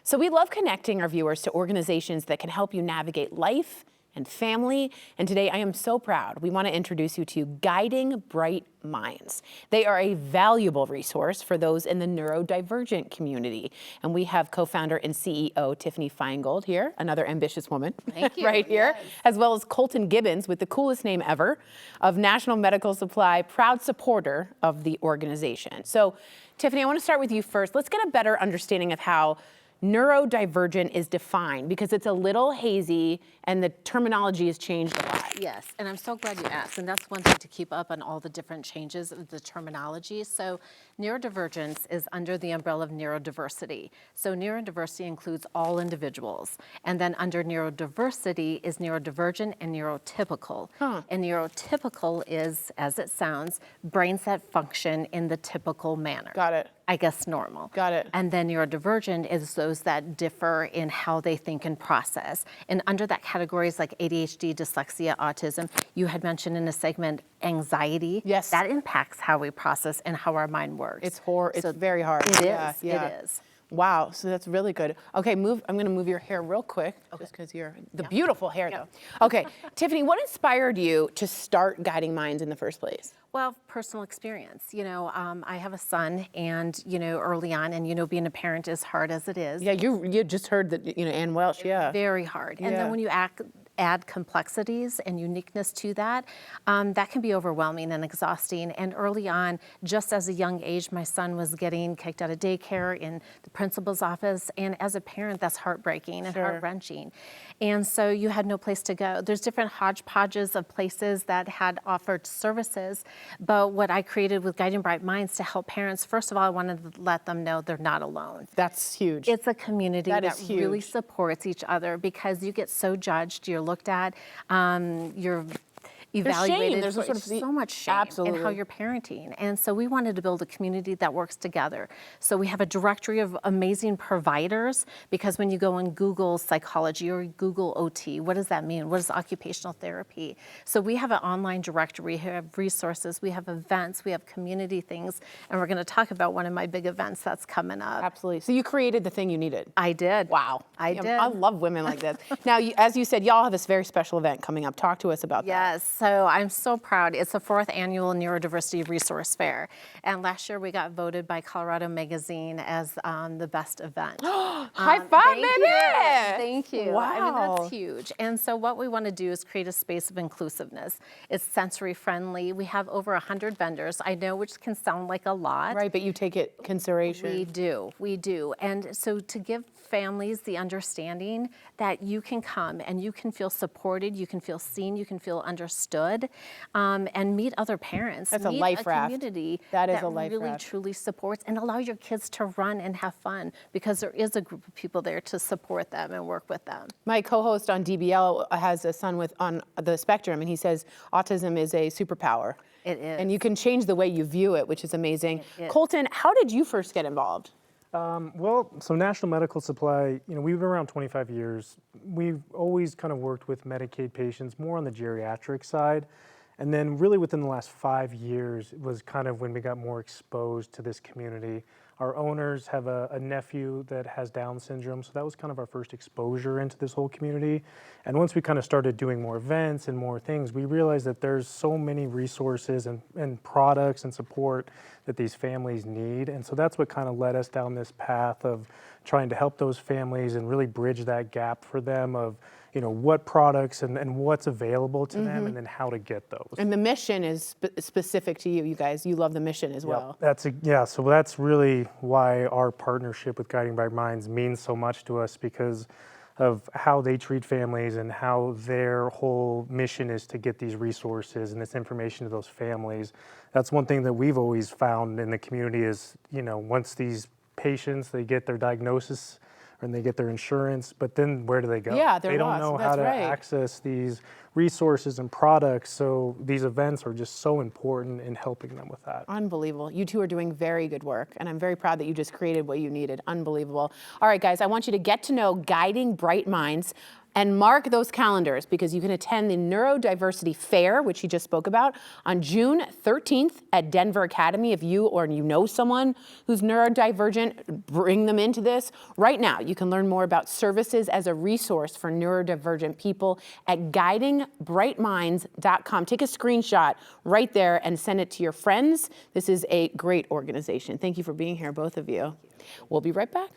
So we love connecting our viewers to organizations that can help you navigate life and family. And today I am so proud. We want to introduce you to Guiding Bright Minds. They are a valuable resource for those in the neurodivergent community. And we have co-founder and CEO Tiffany Feingold here, another ambitious woman. Thank you. Right here, yes. as well as Colton Gibbons with the coolest name ever of National Medical Supply, proud supporter of the organization. So Tiffany, I want to start with you first. Let's get a better understanding of how neurodivergent is defined, because it's a little hazy and the terminology has changed a lot. Yes, and I'm so glad you asked, and that's one thing to keep up on all the different changes of the terminology. So neurodivergence is under the umbrella of neurodiversity. So neurodiversity includes all individuals, and then under neurodiversity is neurodivergent and neurotypical. And neurotypical is, as it sounds, brains that function in the typical manner. Got it. I guess normal. Got it. And then neurodivergent is those that differ in how they think and process. And under that category is like ADHD, dyslexia, autism. You had mentioned in a segment anxiety. Yes. That impacts how we process and how our mind works. It's very hard. It Yeah, is. yeah. It is. Wow, so that's really good. Okay, I'm gonna move your hair real quick, just because you're the beautiful hair though. Okay, Tiffany, what inspired you to start Guiding Minds in the first place? Well, personal experience. You know, I have a son, and you know, early on, and you know, being a parent is hard as it is. Yeah, you just heard that, you know, Ann Welch, yeah. Very hard. And then when you add complexities and uniqueness to that, that can be overwhelming and exhausting. And early on, just as a young age, my son was getting kicked out of daycare in the principal's office. And as a parent, that's heartbreaking and heart-wrenching. And so you had no place to go. There's different hodgepodges of places that had offered services. But what I created with Guiding Bright Minds to help parents, first of all, I wanted to let them know they're not alone. That's huge. It's a community that really huge. supports each other, because you get so judged, you're looked at, you're evaluated. There's sort of so much shame in how you're parenting. And so we wanted to build a community that works together. So we have a directory of amazing providers, because when you go and Google psychology or Google OT, what does that mean? What is occupational therapy? So we have an online directory, we have resources, we have events, we have community things, and we're gonna talk about one of my big events that's coming up. Absolutely. So you created the thing you needed. I did. Wow. I did. I love women like this. Now, as you said, y'all have this very special event coming up. Talk to us about that. Yes. So I'm so proud. It's the 4th annual Neurodiversity Resource Fair. And last year we got voted by Colorado Magazine as the best event. High five, baby! Thank you. Wow. I mean, that's huge. And so what we want to do is create a space of inclusiveness. It's sensory friendly. We have over 100 vendors. I know, which can sound like a lot. Right, but you take it consideration. We do. And so to give families the understanding that you can come and you can feel supported, you can feel seen, you can feel understood, and meet other parents. That's a meet life raft. Community That is a life really raft. truly supports, and allow your kids to run and have fun, because there is a group of people there to support them and work with them. My co-host on DBL has a son on the spectrum, and he says autism is a superpower. It is. And you can change the way you view it, which is amazing. It is. Colton, how did you first get involved? Well, so National Medical Supply, you know, we've been around 25 years. We've always kind of worked with Medicaid patients, more on the geriatric side. And then really within the last 5 years was kind of when we got more exposed to this community. Our owners have a nephew that has Down syndrome, so that was kind of our first exposure into this whole community. And once we kind of started doing more events and more things, we realized that there's so many resources and products and support that these families need. And so that's what kind of led us down this path of trying to help those families and really bridge that gap for them of, you know, what products and what's available to them, and then how to get those. And the mission is specific to you guys. You love the mission as well. So that's really why our partnership with Guiding Bright Minds means so much to us, because of how they treat families and how their whole mission is to get these resources and this information to those families. That's one thing that we've always found in the community is, you know, once these patients, they get their diagnosis and they get their insurance, but then where do they go? Yeah, they don't know how to access these resources and products, so these events are just so important in helping them with that. Unbelievable. You two are doing very good work, and I'm very proud that you just created what you needed. Unbelievable. All right, guys, I want you to get to know Guiding Bright Minds. And mark those calendars because you can attend the Neurodiversity Fair, which he just spoke about, on June 13th at Denver Academy. If you or you know someone who's neurodivergent, bring them into this. Right now, you can learn more about services as a resource for neurodivergent people at guidingbrightminds.com. Take a screenshot right there and send it to your friends. This is a great organization. Thank you for being here, both of you. We'll be right back.